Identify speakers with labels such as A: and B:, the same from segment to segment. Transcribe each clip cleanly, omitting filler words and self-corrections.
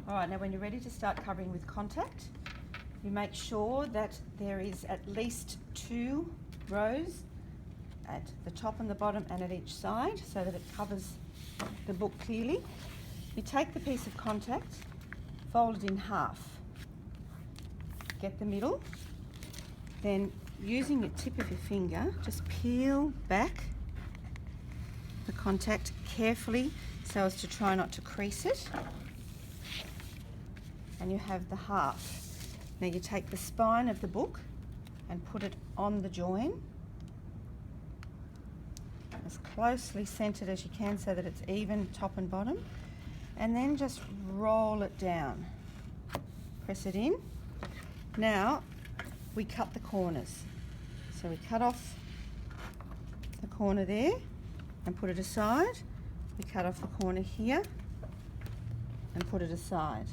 A: All right, now when you're ready to start covering with contact, you make sure that there is at least 2 rows at the top and the bottom and at each side so that it covers the book clearly. You take the piece of contact, fold it in half, get the middle, then using your tip of your finger, just peel back the contact carefully so as to try not to crease it, and you have the half. Now you take the spine of the book and put it on the join, as closely centered as you can so that it's even top and bottom, and then just roll it down. Press it in. Now we cut the corners. So we cut off the corner there and put it aside. We cut off the corner here and put it aside.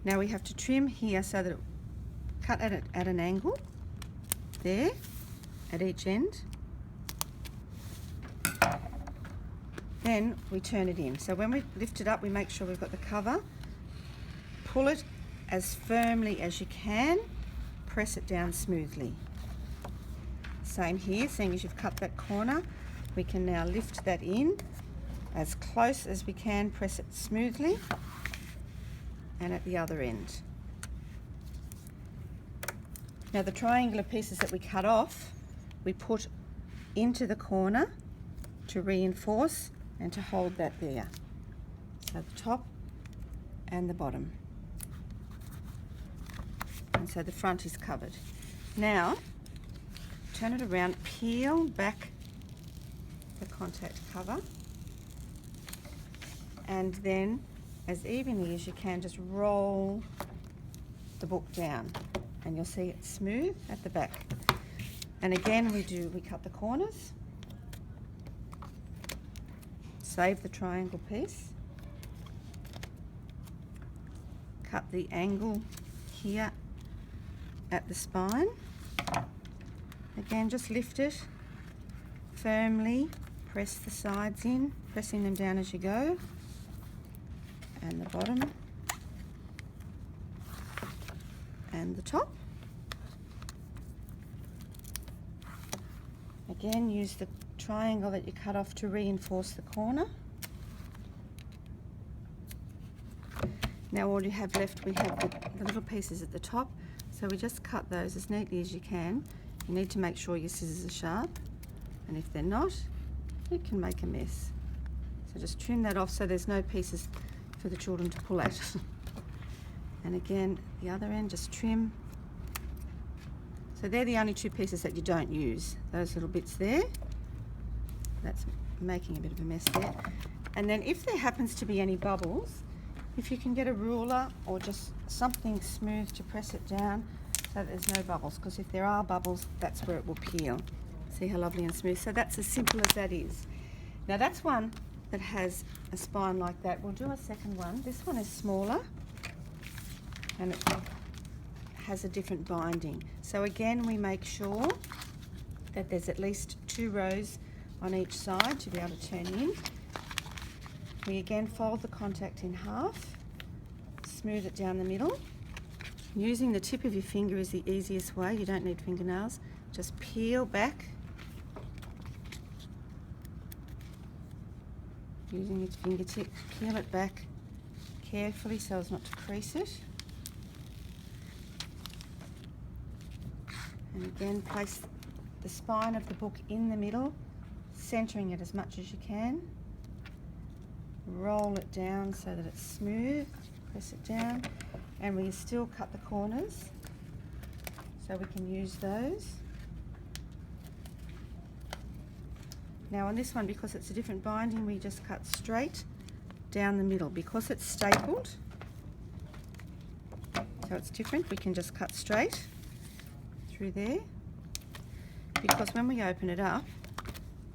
A: Now we have to trim here so that it cut at an angle there at each end. Then we turn it in. So when we lift it up, we make sure we've got the cover. Pull it as firmly as you can. Press it down smoothly. Same here, seeing as you've cut that corner, we can now lift that in as close as we can, press it smoothly, and at the other end. Now the triangular pieces that we cut off, we put into the corner to reinforce and to hold that there. So the top and the bottom. And so the front is covered. Now, turn it around, peel back the contact cover, and then as evenly as you can, just roll the book down, and you'll see it's smooth at the back. And again, we cut the corners, save the triangle piece, cut the angle here at the spine. Again, just lift it firmly, press the sides in, pressing them down as you go, and the bottom and the top. Again, use the triangle that you cut off to reinforce the corner. Now all you have left, we have the little pieces at the top, so we just cut those as neatly as you can. You need to make sure your scissors are sharp, and if they're not, you can make a mess. So just trim that off so there's no pieces for the children to pull at. And again, the other end, just trim. So they're the only 2 pieces that you don't use, those little bits there. That's making a bit of a mess there. And then if there happens to be any bubbles, if you can get a ruler or just something smooth to press it down so that there's no bubbles, because if there are bubbles, that's where it will peel. See how lovely and smooth? So that's as simple as that is. Now that's one that has a spine like that. We'll do a second one. This one is smaller and it has a different binding. So again, we make sure that there's at least 2 rows on each side to be able to turn in. We again fold the contact in half, smooth it down the middle. Using the tip of your finger is the easiest way. You don't need fingernails. Just peel back. Using your fingertip, peel it back carefully so as not to crease it. And again, place the spine of the book in the middle, centering it as much as you can. Roll it down so that it's smooth, press it down, and we still cut the corners so we can use those. Now on this one, because it's a different binding, we just cut straight down the middle. Because it's stapled, so it's different, we can just cut straight through there. Because when we open it up,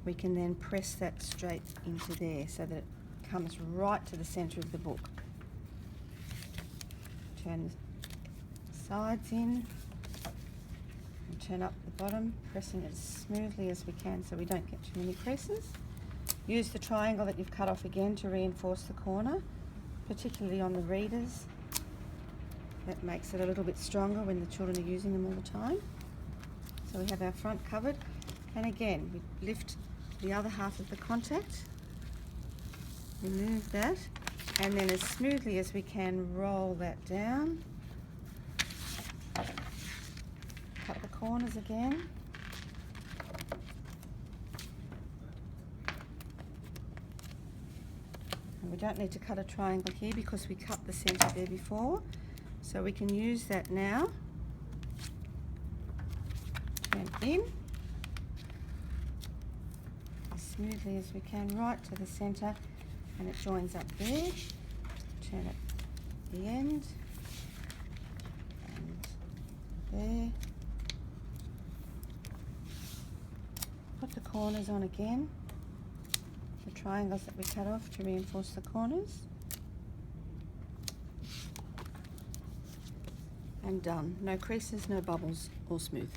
A: we can then press that straight into there so that it comes right to the centre of the book. Turn the sides in and turn up the bottom, pressing it as smoothly as we can so we don't get too many creases. Use the triangle that you've cut off again to reinforce the corner. particularly on the readers. That makes it a little bit stronger when the children are using them all the time. So we have our front covered, and again we lift the other half of the contact, remove that, and then as smoothly as we can roll that down. Cut the corners again. And we don't need to cut a triangle here because we cut the centre there before, so we can use that now. And in as smoothly as we can, right to the centre, and it joins up there. Turn it the end and there. Put the corners on again, the triangles that we cut off to reinforce the corners, and done. No creases, no bubbles, all smooth.